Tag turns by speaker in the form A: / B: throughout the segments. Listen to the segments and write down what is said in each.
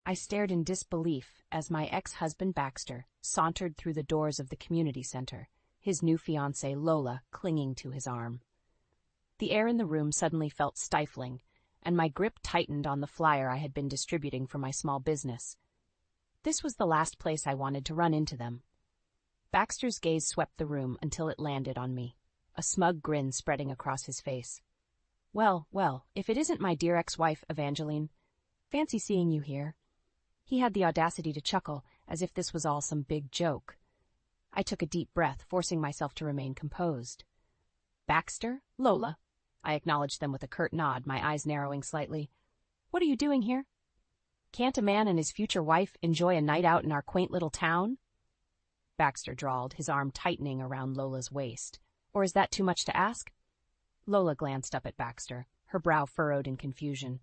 A: I stared in disbelief as my ex-husband Baxter sauntered through the doors of the community center, his new fiancée Lola clinging to his arm. The air in the room suddenly felt stifling, and my grip tightened on the flyer I had been distributing for my small business. This was the last place I wanted to run into them. Baxter's gaze swept the room until it landed on me, a smug grin spreading across his face. Well, if it isn't my dear ex-wife, Evangeline. Fancy seeing you here. He had the audacity to chuckle, as if this was all some big joke. I took a deep breath, forcing myself to remain composed. Baxter, Lola. I acknowledged them with a curt nod, my eyes narrowing slightly. What are you doing here? Can't a man and his future wife enjoy a night out in our quaint little town? Baxter drawled, his arm tightening around Lola's waist. Or is that too much to ask? Lola glanced up at Baxter, her brow furrowed in confusion.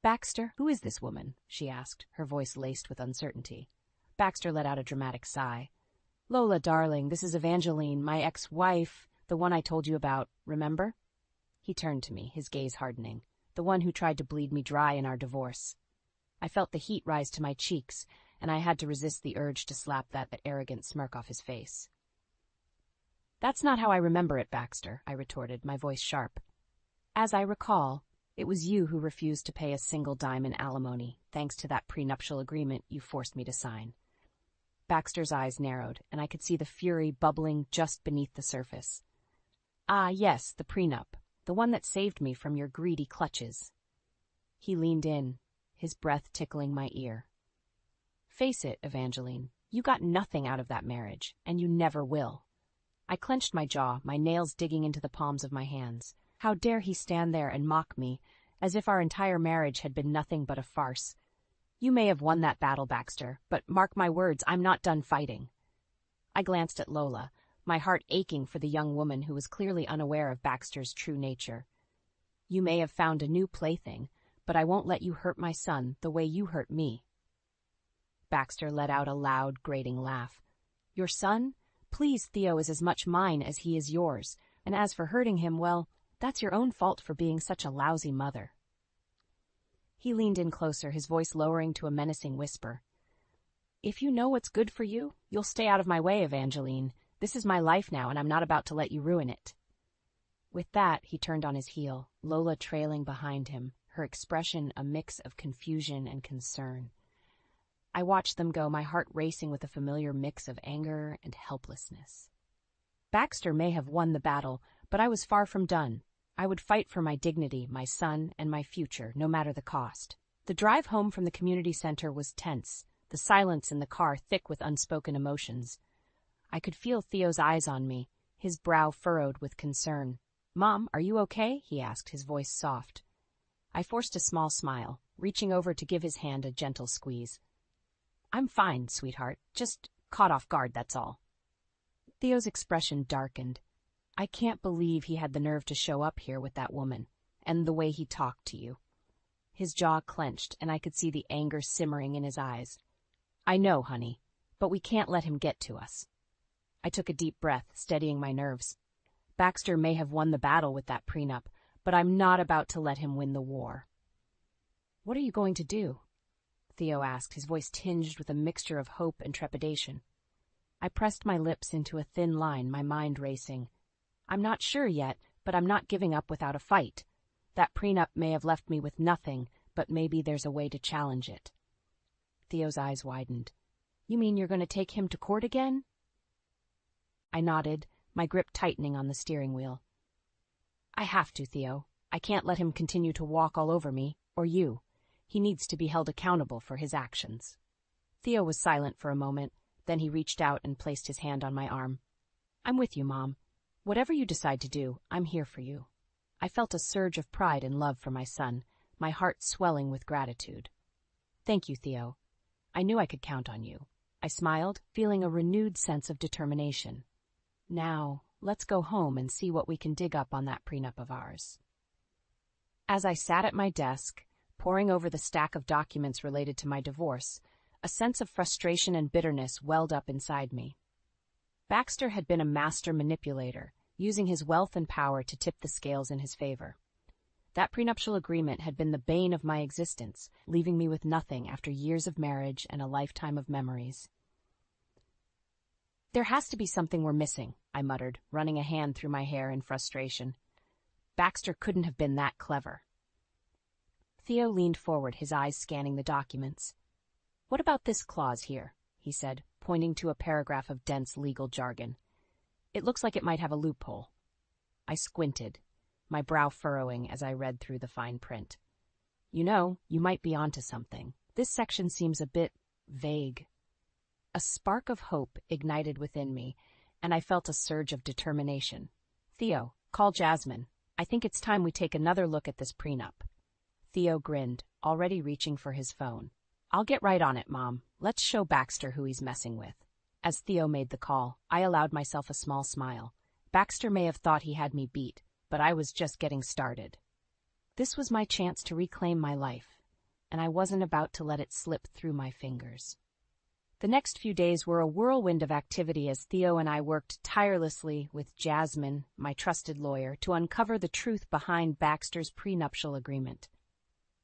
A: Baxter, who is this woman? She asked, her voice laced with uncertainty. Baxter let out a dramatic sigh. Lola, darling, this is Evangeline, my ex-wife, the one I told you about, remember? He turned to me, his gaze hardening, the one who tried to bleed me dry in our divorce. I felt the heat rise to my cheeks, and I had to resist the urge to slap that arrogant smirk off his face. That's not how I remember it, Baxter, I retorted, my voice sharp. As I recall, it was you who refused to pay a single dime in alimony, thanks to that prenuptial agreement you forced me to sign. Baxter's eyes narrowed, and I could see the fury bubbling just beneath the surface. Ah, yes, the prenup, the one that saved me from your greedy clutches. He leaned in, his breath tickling my ear. Face it, Evangeline, you got nothing out of that marriage, and you never will. I clenched my jaw, my nails digging into the palms of my hands. How dare he stand there and mock me, as if our entire marriage had been nothing but a farce. You may have won that battle, Baxter, but mark my words, I'm not done fighting. I glanced at Lola, my heart aching for the young woman who was clearly unaware of Baxter's true nature. You may have found a new plaything, but I won't let you hurt my son the way you hurt me. Baxter let out a loud, grating laugh. Your son? Please, Theo is as much mine as he is yours, and as for hurting him, well, that's your own fault for being such a lousy mother. He leaned in closer, his voice lowering to a menacing whisper. If you know what's good for you, you'll stay out of my way, Evangeline. This is my life now, and I'm not about to let you ruin it. With that, he turned on his heel, Lola trailing behind him, her expression a mix of confusion and concern. I watched them go, my heart racing with a familiar mix of anger and helplessness. Baxter may have won the battle, but I was far from done. I would fight for my dignity, my son, and my future, no matter the cost. The drive home from the community center was tense, the silence in the car thick with unspoken emotions. I could feel Theo's eyes on me, his brow furrowed with concern. Mom, are you okay? He asked, his voice soft. I forced a small smile, reaching over to give his hand a gentle squeeze. I'm fine, sweetheart. Just caught off guard, that's all. Theo's expression darkened. I can't believe he had the nerve to show up here with that woman, and the way he talked to you. His jaw clenched, and I could see the anger simmering in his eyes. I know, honey, but we can't let him get to us. I took a deep breath, steadying my nerves. Baxter may have won the battle with that prenup, but I'm not about to let him win the war. What are you going to do? Theo asked, his voice tinged with a mixture of hope and trepidation. I pressed my lips into a thin line, my mind racing. I'm not sure yet, but I'm not giving up without a fight. That prenup may have left me with nothing, but maybe there's a way to challenge it. Theo's eyes widened. You mean you're going to take him to court again? I nodded, my grip tightening on the steering wheel. I have to, Theo. I can't let him continue to walk all over me, or you. He needs to be held accountable for his actions. Theo was silent for a moment, then he reached out and placed his hand on my arm. I'm with you, Mom. Whatever you decide to do, I'm here for you. I felt a surge of pride and love for my son, my heart swelling with gratitude. Thank you, Theo. I knew I could count on you. I smiled, feeling a renewed sense of determination. Now, let's go home and see what we can dig up on that prenup of ours. As I sat at my desk, poring over the stack of documents related to my divorce, a sense of frustration and bitterness welled up inside me. Baxter had been a master manipulator, using his wealth and power to tip the scales in his favor. That prenuptial agreement had been the bane of my existence, leaving me with nothing after years of marriage and a lifetime of memories. "There has to be something we're missing," I muttered, running a hand through my hair in frustration. "Baxter couldn't have been that clever." Theo leaned forward, his eyes scanning the documents. "What about this clause here?" he said, pointing to a paragraph of dense legal jargon. "It looks like it might have a loophole." I squinted, my brow furrowing as I read through the fine print. You might be onto something. This section seems a bit vague." A spark of hope ignited within me, and I felt a surge of determination. "Theo, call Jasmine. I think it's time we take another look at this prenup." Theo grinned, already reaching for his phone. "I'll get right on it, Mom. Let's show Baxter who he's messing with." As Theo made the call, I allowed myself a small smile. Baxter may have thought he had me beat, but I was just getting started. This was my chance to reclaim my life, and I wasn't about to let it slip through my fingers. The next few days were a whirlwind of activity as Theo and I worked tirelessly with Jasmine, my trusted lawyer, to uncover the truth behind Baxter's prenuptial agreement.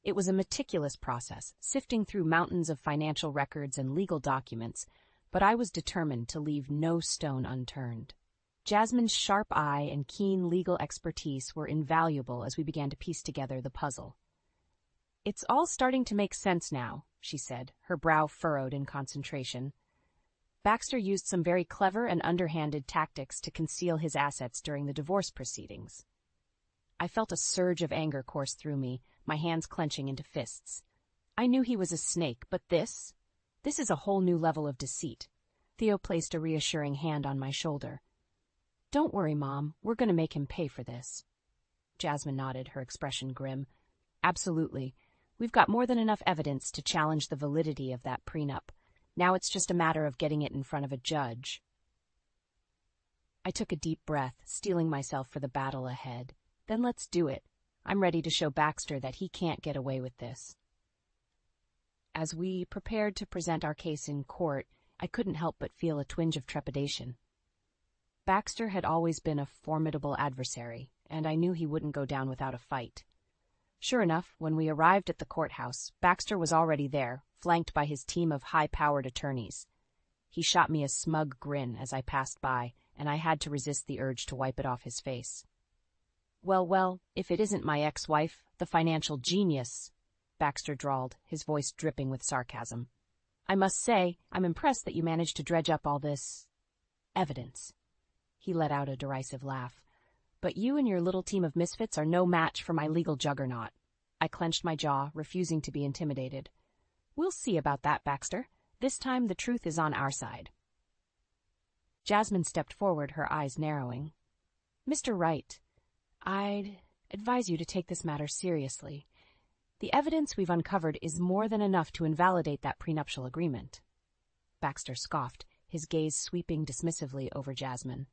A: It was a meticulous process, sifting through mountains of financial records and legal documents, but I was determined to leave no stone unturned. Jasmine's sharp eye and keen legal expertise were invaluable as we began to piece together the puzzle. "It's all starting to make sense now," she said, her brow furrowed in concentration. "Baxter used some very clever and underhanded tactics to conceal his assets during the divorce proceedings." I felt a surge of anger course through me, my hands clenching into fists. I knew he was a snake, but this is a whole new level of deceit. Theo placed a reassuring hand on my shoulder. "Don't worry, Mom. We're going to make him pay for this." Jasmine nodded, her expression grim. "Absolutely. We've got more than enough evidence to challenge the validity of that prenup. Now it's just a matter of getting it in front of a judge." I took a deep breath, steeling myself for the battle ahead. "Then let's do it. I'm ready to show Baxter that he can't get away with this." As we prepared to present our case in court, I couldn't help but feel a twinge of trepidation. Baxter had always been a formidable adversary, and I knew he wouldn't go down without a fight. Sure enough, when we arrived at the courthouse, Baxter was already there, flanked by his team of high-powered attorneys. He shot me a smug grin as I passed by, and I had to resist the urge to wipe it off his face. Well, if it isn't my ex-wife, the financial genius," Baxter drawled, his voice dripping with sarcasm. "I must say, I'm impressed that you managed to dredge up all this evidence." He let out a derisive laugh. "But you and your little team of misfits are no match for my legal juggernaut." I clenched my jaw, refusing to be intimidated. "We'll see about that, Baxter. This time the truth is on our side." Jasmine stepped forward, her eyes narrowing. "Mr. Wright, I'd advise you to take this matter seriously. The evidence we've uncovered is more than enough to invalidate that prenuptial agreement." Baxter scoffed, his gaze sweeping dismissively over Jasmine.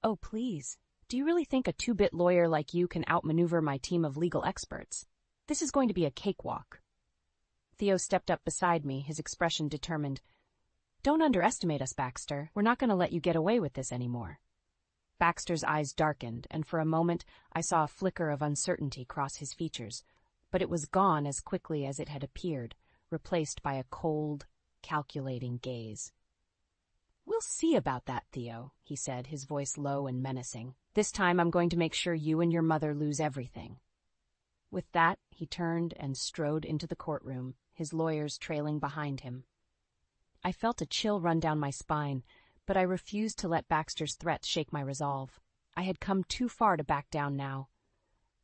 A: "Oh, please. Do you really think a two-bit lawyer like you can outmaneuver my team of legal experts? This is going to be a cakewalk." Theo stepped up beside me, his expression determined. "Don't underestimate us, Baxter. We're not going to let you get away with this anymore." Baxter's eyes darkened, and for a moment I saw a flicker of uncertainty cross his features, but it was gone as quickly as it had appeared, replaced by a cold, calculating gaze. "We'll see about that, Theo," he said, his voice low and menacing. "This time I'm going to make sure you and your mother lose everything." With that, he turned and strode into the courtroom, his lawyers trailing behind him. I felt a chill run down my spine, but I refused to let Baxter's threats shake my resolve. I had come too far to back down now.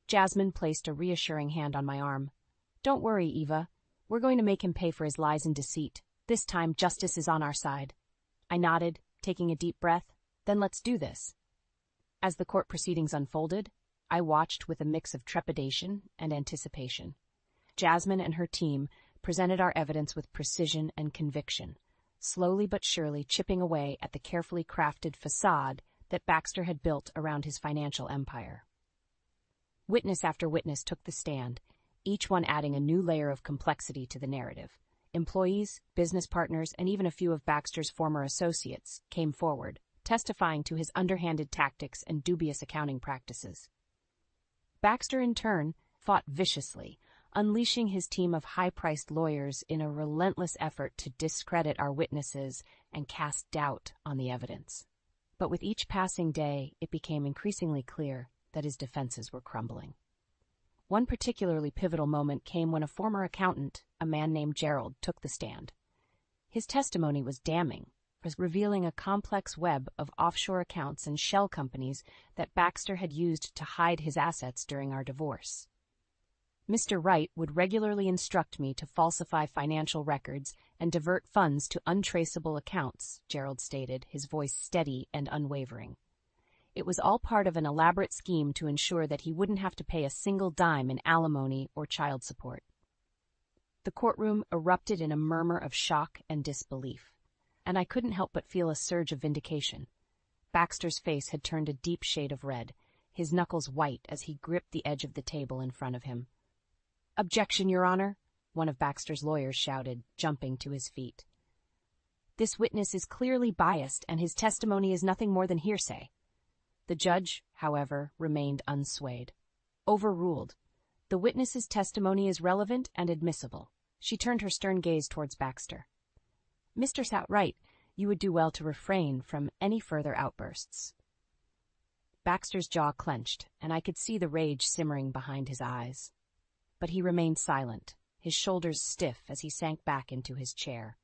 A: Jasmine placed a reassuring hand on my arm. "Don't worry, Eva. We're going to make him pay for his lies and deceit. This time, justice is on our side." I nodded, taking a deep breath. "Then let's do this." As the court proceedings unfolded, I watched with a mix of trepidation and anticipation. Jasmine and her team presented our evidence with precision and conviction, slowly but surely chipping away at the carefully crafted facade that Baxter had built around his financial empire. Witness after witness took the stand, each one adding a new layer of complexity to the narrative. Employees, business partners, and even a few of Baxter's former associates came forward, testifying to his underhanded tactics and dubious accounting practices. Baxter, in turn, fought viciously, unleashing his team of high-priced lawyers in a relentless effort to discredit our witnesses and cast doubt on the evidence. But with each passing day, it became increasingly clear that his defenses were crumbling. One particularly pivotal moment came when a former accountant, a man named Gerald, took the stand. His testimony was damning, revealing a complex web of offshore accounts and shell companies that Baxter had used to hide his assets during our divorce. Mr. Wright would regularly instruct me to falsify financial records and divert funds to untraceable accounts, Gerald stated, his voice steady and unwavering. It was all part of an elaborate scheme to ensure that he wouldn't have to pay a single dime in alimony or child support. The courtroom erupted in a murmur of shock and disbelief, and I couldn't help but feel a surge of vindication. Baxter's face had turned a deep shade of red, his knuckles white as he gripped the edge of the table in front of him. "Objection, Your Honor," one of Baxter's lawyers shouted, jumping to his feet. "This witness is clearly biased, and his testimony is nothing more than hearsay." The judge, however, remained unswayed. Overruled. The witness's testimony is relevant and admissible. She turned her stern gaze towards Baxter. "Mr. Wright, you would do well to refrain from any further outbursts." Baxter's jaw clenched, and I could see the rage simmering behind his eyes. But he remained silent, his shoulders stiff as he sank back into his chair.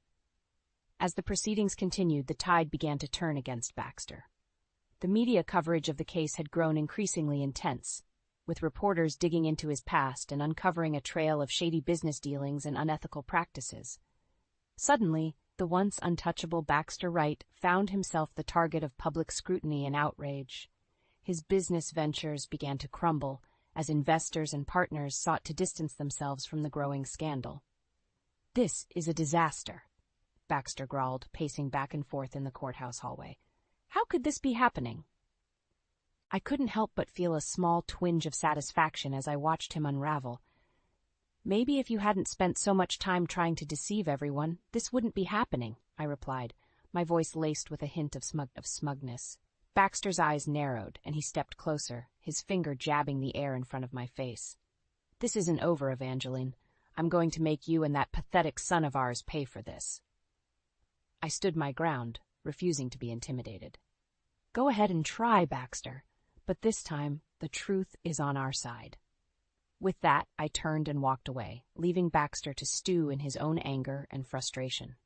A: As the proceedings continued, the tide began to turn against Baxter. The media coverage of the case had grown increasingly intense, with reporters digging into his past and uncovering a trail of shady business dealings and unethical practices. Suddenly, the once untouchable Baxter Wright found himself the target of public scrutiny and outrage. His business ventures began to crumble as investors and partners sought to distance themselves from the growing scandal. "This is a disaster," Baxter growled, pacing back and forth in the courthouse hallway. "How could this be happening?" I couldn't help but feel a small twinge of satisfaction as I watched him unravel. "Maybe if you hadn't spent so much time trying to deceive everyone, this wouldn't be happening," I replied, my voice laced with a hint of smugness. Baxter's eyes narrowed, and he stepped closer, his finger jabbing the air in front of my face. "This isn't over, Evangeline. I'm going to make you and that pathetic son of ours pay for this." I stood my ground, refusing to be intimidated. "Go ahead and try, Baxter, but this time the truth is on our side." With that, I turned and walked away, leaving Baxter to stew in his own anger and frustration.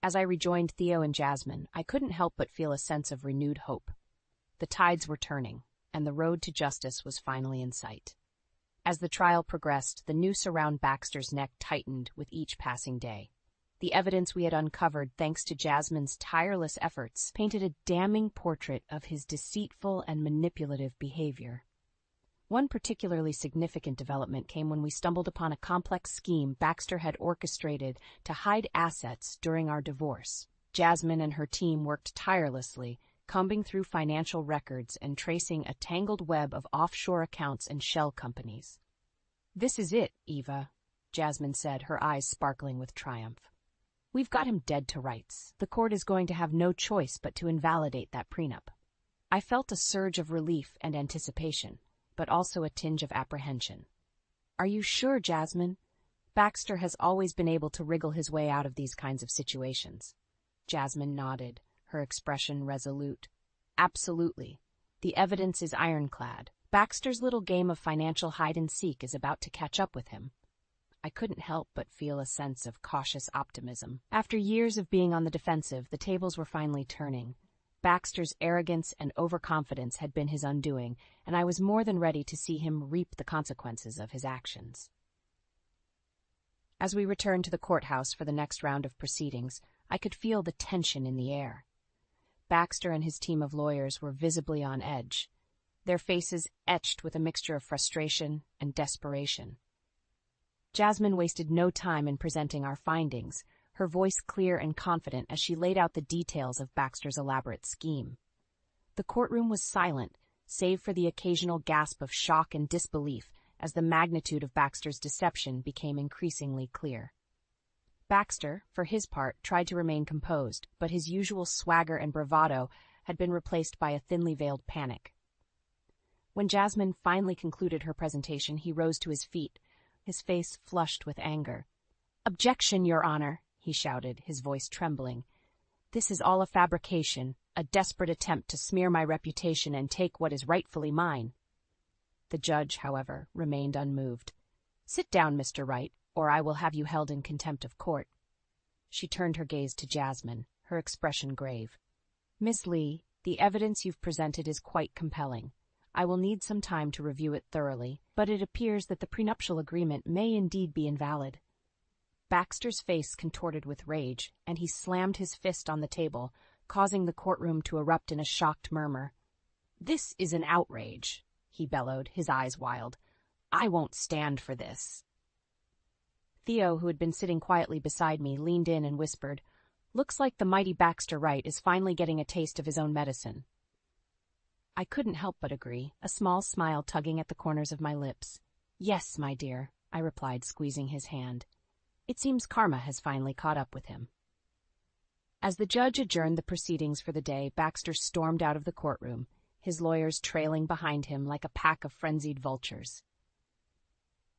A: As I rejoined Theo and Jasmine, I couldn't help but feel a sense of renewed hope. The tides were turning, and the road to justice was finally in sight. As the trial progressed, the noose around Baxter's neck tightened with each passing day. The evidence we had uncovered, thanks to Jasmine's tireless efforts, painted a damning portrait of his deceitful and manipulative behavior. One particularly significant development came when we stumbled upon a complex scheme Baxter had orchestrated to hide assets during our divorce. Jasmine and her team worked tirelessly, combing through financial records and tracing a tangled web of offshore accounts and shell companies. "This is it, Eva," Jasmine said, her eyes sparkling with triumph. "We've got him dead to rights. The court is going to have no choice but to invalidate that prenup." I felt a surge of relief and anticipation, but also a tinge of apprehension. "Are you sure, Jasmine? Baxter has always been able to wriggle his way out of these kinds of situations." Jasmine nodded, her expression resolute. "Absolutely. The evidence is ironclad. Baxter's little game of financial hide-and-seek is about to catch up with him." I couldn't help but feel a sense of cautious optimism. After years of being on the defensive, the tables were finally turning. Baxter's arrogance and overconfidence had been his undoing, and I was more than ready to see him reap the consequences of his actions. As we returned to the courthouse for the next round of proceedings, I could feel the tension in the air. Baxter and his team of lawyers were visibly on edge, their faces etched with a mixture of frustration and desperation. Jasmine wasted no time in presenting our findings, her voice clear and confident as she laid out the details of Baxter's elaborate scheme. The courtroom was silent, save for the occasional gasp of shock and disbelief as the magnitude of Baxter's deception became increasingly clear. Baxter, for his part, tried to remain composed, but his usual swagger and bravado had been replaced by a thinly veiled panic. When Jasmine finally concluded her presentation, he rose to his feet, his face flushed with anger. "Objection, Your Honor," he shouted, his voice trembling. "This is all a fabrication, a desperate attempt to smear my reputation and take what is rightfully mine." The judge, however, remained unmoved. "Sit down, Mr. Wright, or I will have you held in contempt of court." She turned her gaze to Jasmine, her expression grave. "Miss Lee, the evidence you've presented is quite compelling. I will need some time to review it thoroughly, but it appears that the prenuptial agreement may indeed be invalid." Baxter's face contorted with rage, and he slammed his fist on the table, causing the courtroom to erupt in a shocked murmur. "This is an outrage," he bellowed, his eyes wild. "I won't stand for this." Theo, who had been sitting quietly beside me, leaned in and whispered, "Looks like the mighty Baxter Wright is finally getting a taste of his own medicine." I couldn't help but agree, a small smile tugging at the corners of my lips. "Yes, my dear," I replied, squeezing his hand. "It seems karma has finally caught up with him." As the judge adjourned the proceedings for the day, Baxter stormed out of the courtroom, his lawyers trailing behind him like a pack of frenzied vultures.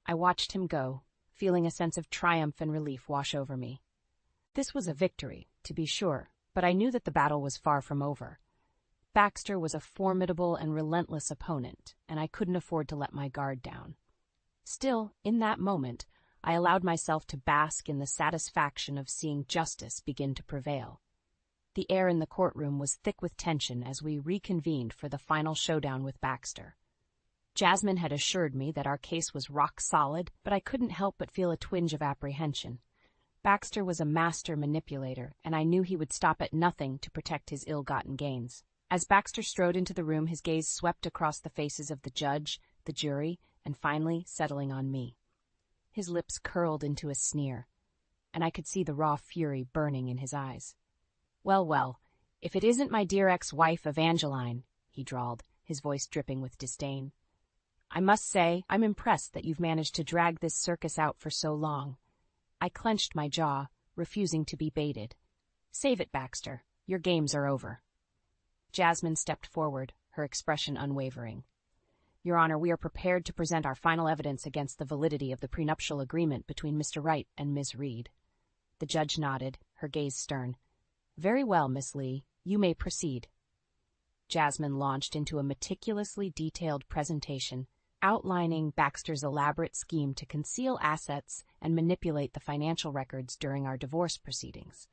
A: I watched him go, feeling a sense of triumph and relief wash over me. This was a victory, to be sure, but I knew that the battle was far from over. Baxter was a formidable and relentless opponent, and I couldn't afford to let my guard down. Still, in that moment, I allowed myself to bask in the satisfaction of seeing justice begin to prevail. The air in the courtroom was thick with tension as we reconvened for the final showdown with Baxter. Jasmine had assured me that our case was rock solid, but I couldn't help but feel a twinge of apprehension. Baxter was a master manipulator, and I knew he would stop at nothing to protect his ill-gotten gains. As Baxter strode into the room, his gaze swept across the faces of the judge, the jury, and finally settling on me. His lips curled into a sneer, and I could see the raw fury burning in his eyes. "Well, well, if it isn't my dear ex-wife Evangeline," he drawled, his voice dripping with disdain. "I must say I'm impressed that you've managed to drag this circus out for so long." I clenched my jaw, refusing to be baited. "Save it, Baxter. Your games are over." Jasmine stepped forward, her expression unwavering. "Your Honor, we are prepared to present our final evidence against the validity of the prenuptial agreement between Mr. Wright and Ms. Reed." The judge nodded, her gaze stern. "Very well, Miss Lee. You may proceed." Jasmine launched into a meticulously detailed presentation, outlining Baxter's elaborate scheme to conceal assets and manipulate the financial records during our divorce proceedings.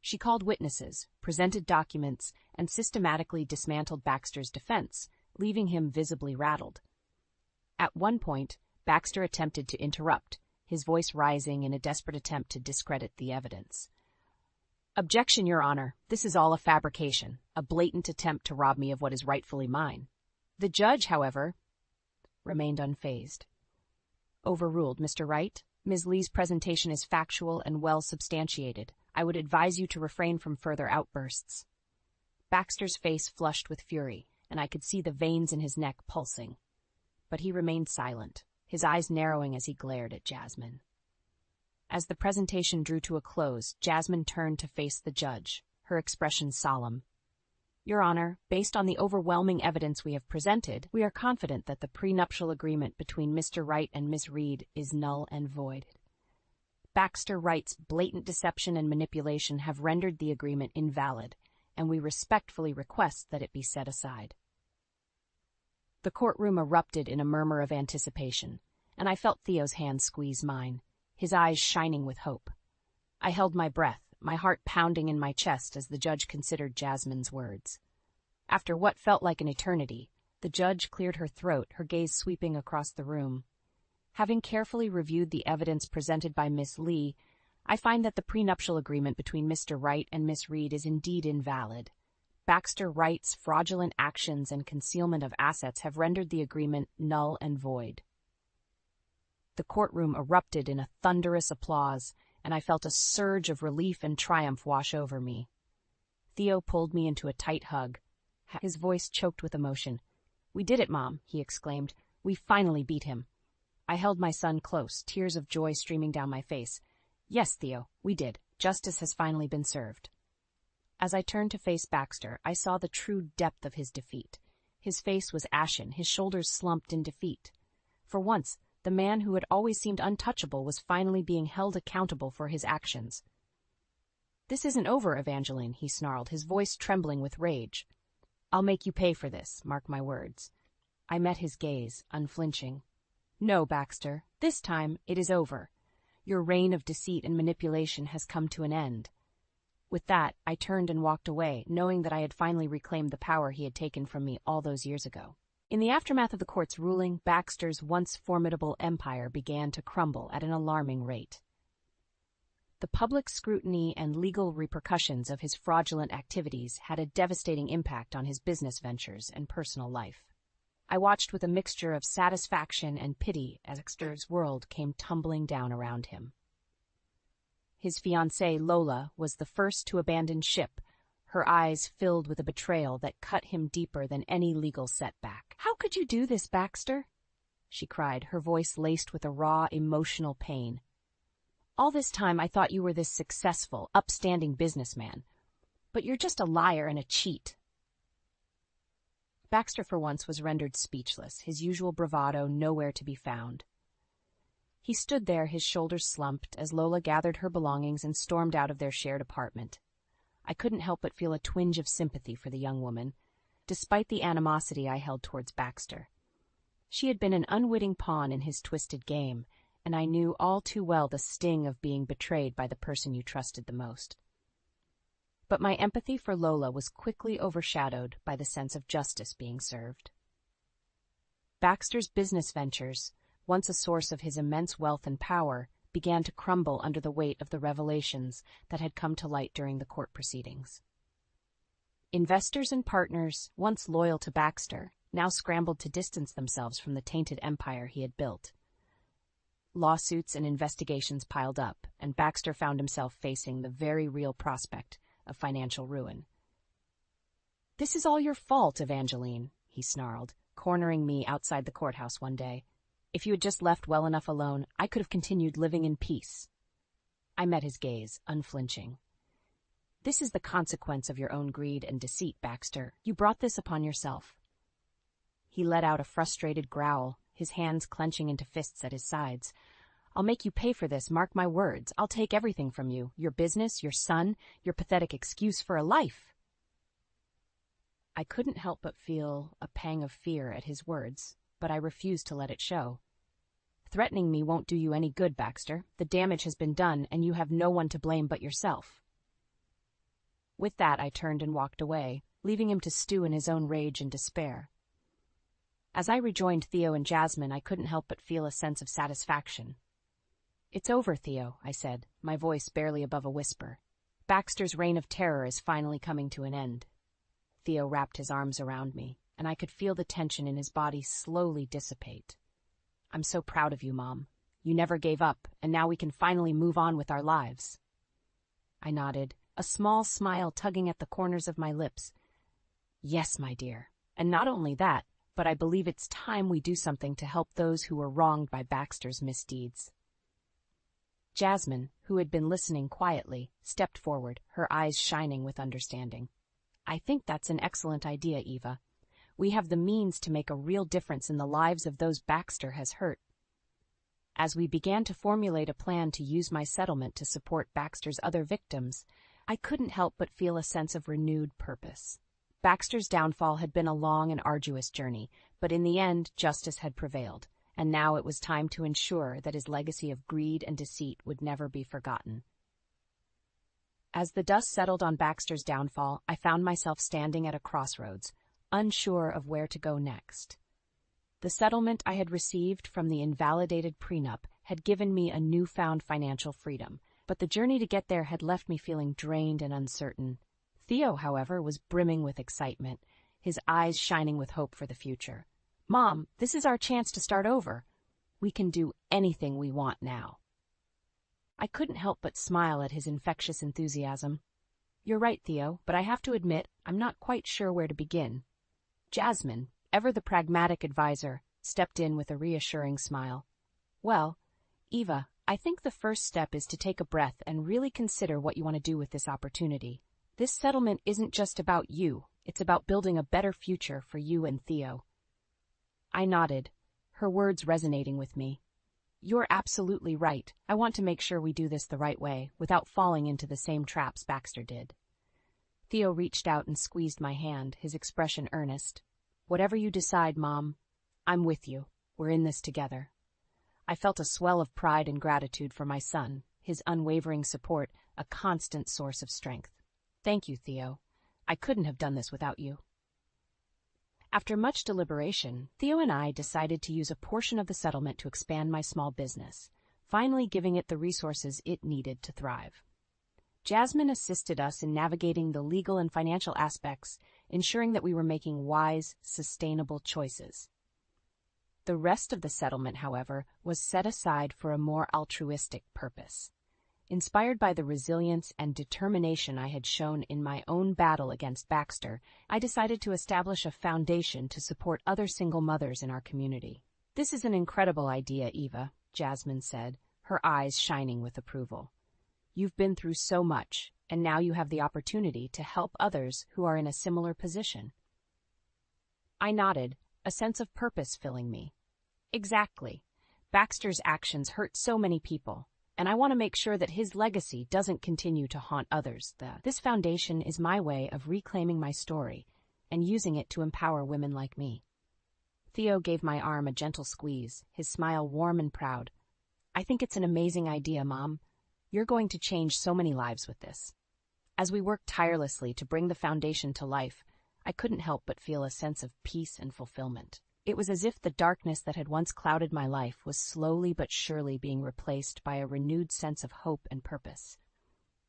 A: She called witnesses, presented documents, and systematically dismantled Baxter's defense, leaving him visibly rattled. At one point, Baxter attempted to interrupt, his voice rising in a desperate attempt to discredit the evidence. "Objection, Your Honor. This is all a fabrication, a blatant attempt to rob me of what is rightfully mine." The judge, however, remained unfazed. "Overruled, Mr. Wright. Ms. Lee's presentation is factual and well substantiated. I would advise you to refrain from further outbursts." Baxter's face flushed with fury, and I could see the veins in his neck pulsing. But he remained silent, his eyes narrowing as he glared at Jasmine. As the presentation drew to a close, Jasmine turned to face the judge, her expression solemn. "Your Honor, based on the overwhelming evidence we have presented, we are confident that the prenuptial agreement between Mr. Wright and Ms. Reed is null and void. Baxter Wright's blatant deception and manipulation have rendered the agreement invalid, and we respectfully request that it be set aside." The courtroom erupted in a murmur of anticipation, and I felt Theo's hand squeeze mine, his eyes shining with hope. I held my breath, my heart pounding in my chest as the judge considered Jasmine's words. After what felt like an eternity, the judge cleared her throat, her gaze sweeping across the room. "Having carefully reviewed the evidence presented by Miss Lee, I find that the prenuptial agreement between Mr. Wright and Miss Reed is indeed invalid. Baxter Wright's fraudulent actions and concealment of assets have rendered the agreement null and void." The courtroom erupted in a thunderous applause, and I felt a surge of relief and triumph wash over me. Theo pulled me into a tight hug, his voice choked with emotion. "We did it, Mom," he exclaimed. "We finally beat him." I held my son close, tears of joy streaming down my face. "Yes, Theo, we did. Justice has finally been served." As I turned to face Baxter, I saw the true depth of his defeat. His face was ashen, his shoulders slumped in defeat. For once, the man who had always seemed untouchable was finally being held accountable for his actions. "This isn't over, Evangeline," he snarled, his voice trembling with rage. "I'll make you pay for this, mark my words." I met his gaze, unflinching. "No, Baxter, this time it is over. Your reign of deceit and manipulation has come to an end." With that, I turned and walked away, knowing that I had finally reclaimed the power he had taken from me all those years ago. In the aftermath of the court's ruling, Baxter's once formidable empire began to crumble at an alarming rate. The public scrutiny and legal repercussions of his fraudulent activities had a devastating impact on his business ventures and personal life. I watched with a mixture of satisfaction and pity as Baxter's world came tumbling down around him. His fiancée, Lola, was the first to abandon ship, her eyes filled with a betrayal that cut him deeper than any legal setback. "How could you do this, Baxter?" she cried, her voice laced with a raw, emotional pain. "All this time I thought you were this successful, upstanding businessman, but you're just a liar and a cheat." Baxter for once was rendered speechless, his usual bravado nowhere to be found. He stood there, his shoulders slumped, as Lola gathered her belongings and stormed out of their shared apartment. I couldn't help but feel a twinge of sympathy for the young woman, despite the animosity I held towards Baxter. She had been an unwitting pawn in his twisted game, and I knew all too well the sting of being betrayed by the person you trusted the most. But my empathy for Lola was quickly overshadowed by the sense of justice being served. Baxter's business ventures, once a source of his immense wealth and power, began to crumble under the weight of the revelations that had come to light during the court proceedings. Investors and partners, once loyal to Baxter, now scrambled to distance themselves from the tainted empire he had built. Lawsuits and investigations piled up, and Baxter found himself facing the very real prospect of financial ruin. "This is all your fault, Evangeline," he snarled, cornering me outside the courthouse one day. "If you had just left well enough alone, I could have continued living in peace." I met his gaze, unflinching. "This is the consequence of your own greed and deceit, Baxter. You brought this upon yourself." He let out a frustrated growl, his hands clenching into fists at his sides. "I'll make you pay for this, mark my words. I'll take everything from you, your business, your son, your pathetic excuse for a life." I couldn't help but feel a pang of fear at his words, but I refused to let it show. "Threatening me won't do you any good, Baxter. The damage has been done, and you have no one to blame but yourself." With that, I turned and walked away, leaving him to stew in his own rage and despair. As I rejoined Theo and Jasmine, I couldn't help but feel a sense of satisfaction. "It's over, Theo," I said, my voice barely above a whisper. "Baxter's reign of terror is finally coming to an end." Theo wrapped his arms around me, and I could feel the tension in his body slowly dissipate. "I'm so proud of you, Mom. You never gave up, and now we can finally move on with our lives." I nodded, a small smile tugging at the corners of my lips. "Yes, my dear. And not only that, but I believe it's time we do something to help those who were wronged by Baxter's misdeeds." Jasmine, who had been listening quietly, stepped forward, her eyes shining with understanding. "I think that's an excellent idea, Eva. We have the means to make a real difference in the lives of those Baxter has hurt." As we began to formulate a plan to use my settlement to support Baxter's other victims, I couldn't help but feel a sense of renewed purpose. Baxter's downfall had been a long and arduous journey, but in the end, justice had prevailed, and now it was time to ensure that his legacy of greed and deceit would never be forgotten. As the dust settled on Baxter's downfall, I found myself standing at a crossroads, unsure of where to go next. The settlement I had received from the invalidated prenup had given me a newfound financial freedom, but the journey to get there had left me feeling drained and uncertain. Theo, however, was brimming with excitement, his eyes shining with hope for the future. "Mom, this is our chance to start over. We can do anything we want now." I couldn't help but smile at his infectious enthusiasm. "You're right, Theo, but I have to admit I'm not quite sure where to begin." Jasmine, ever the pragmatic advisor, stepped in with a reassuring smile. "Well, Eva, I think the first step is to take a breath and really consider what you want to do with this opportunity. This settlement isn't just about you, It's about building a better future for you and Theo." I nodded, her words resonating with me. "You're absolutely right. I want to make sure we do this the right way, without falling into the same traps Baxter did." Theo reached out and squeezed my hand, his expression earnest. "Whatever you decide, Mom, I'm with you. We're in this together." I felt a swell of pride and gratitude for my son, his unwavering support, a constant source of strength. "Thank you, Theo. I couldn't have done this without you." After much deliberation, Theo and I decided to use a portion of the settlement to expand my small business, finally giving it the resources it needed to thrive. Jasmine assisted us in navigating the legal and financial aspects, ensuring that we were making wise, sustainable choices. The rest of the settlement, however, was set aside for a more altruistic purpose. Inspired by the resilience and determination I had shown in my own battle against Baxter, I decided to establish a foundation to support other single mothers in our community. "This is an incredible idea, Eva," Jasmine said, her eyes shining with approval. "You've been through so much, and now you have the opportunity to help others who are in a similar position." I nodded, a sense of purpose filling me. "Exactly. Baxter's actions hurt so many people, and I want to make sure that his legacy doesn't continue to haunt others. This foundation is my way of reclaiming my story and using it to empower women like me." Theo gave my arm a gentle squeeze, his smile warm and proud. "I think it's an amazing idea, Mom. You're going to change so many lives with this." As we worked tirelessly to bring the foundation to life, I couldn't help but feel a sense of peace and fulfillment. It was as if the darkness that had once clouded my life was slowly but surely being replaced by a renewed sense of hope and purpose.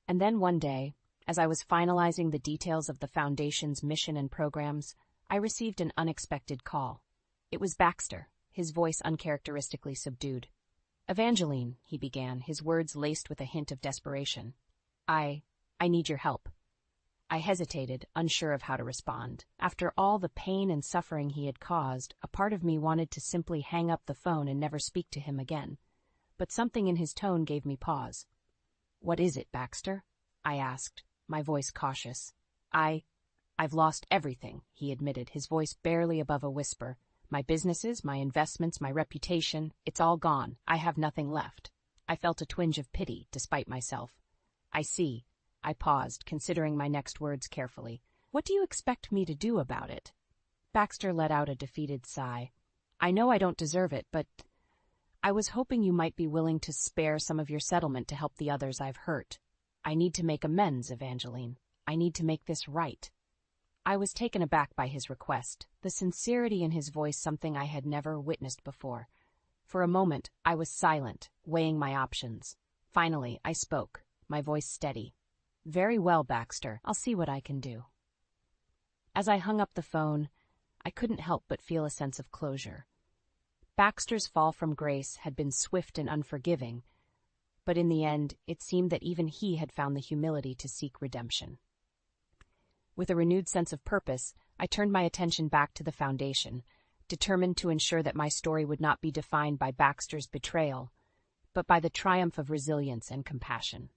A: And then one day, as I was finalizing the details of the Foundation's mission and programs, I received an unexpected call. It was Baxter, his voice uncharacteristically subdued. "Evangeline," he began, his words laced with a hint of desperation. I need your help." I hesitated, unsure of how to respond. After all the pain and suffering he had caused, a part of me wanted to simply hang up the phone and never speak to him again. But something in his tone gave me pause. "What is it, Baxter?" I asked, my voice cautious. I've lost everything," he admitted, his voice barely above a whisper. "My businesses, my investments, my reputation, it's all gone. I have nothing left." I felt a twinge of pity, despite myself. "I see." I paused, considering my next words carefully. "What do you expect me to do about it?" Baxter let out a defeated sigh. "I know I don't deserve it, but I was hoping you might be willing to spare some of your settlement to help the others I've hurt. I need to make amends, Evangeline. I need to make this right." I was taken aback by his request, the sincerity in his voice something I had never witnessed before. For a moment, I was silent, weighing my options. Finally, I spoke, my voice steady. "Very well, Baxter. I'll see what I can do." As I hung up the phone, I couldn't help but feel a sense of closure. Baxter's fall from grace had been swift and unforgiving, but in the end, it seemed that even he had found the humility to seek redemption. With a renewed sense of purpose, I turned my attention back to the Foundation, determined to ensure that my story would not be defined by Baxter's betrayal, but by the triumph of resilience and compassion.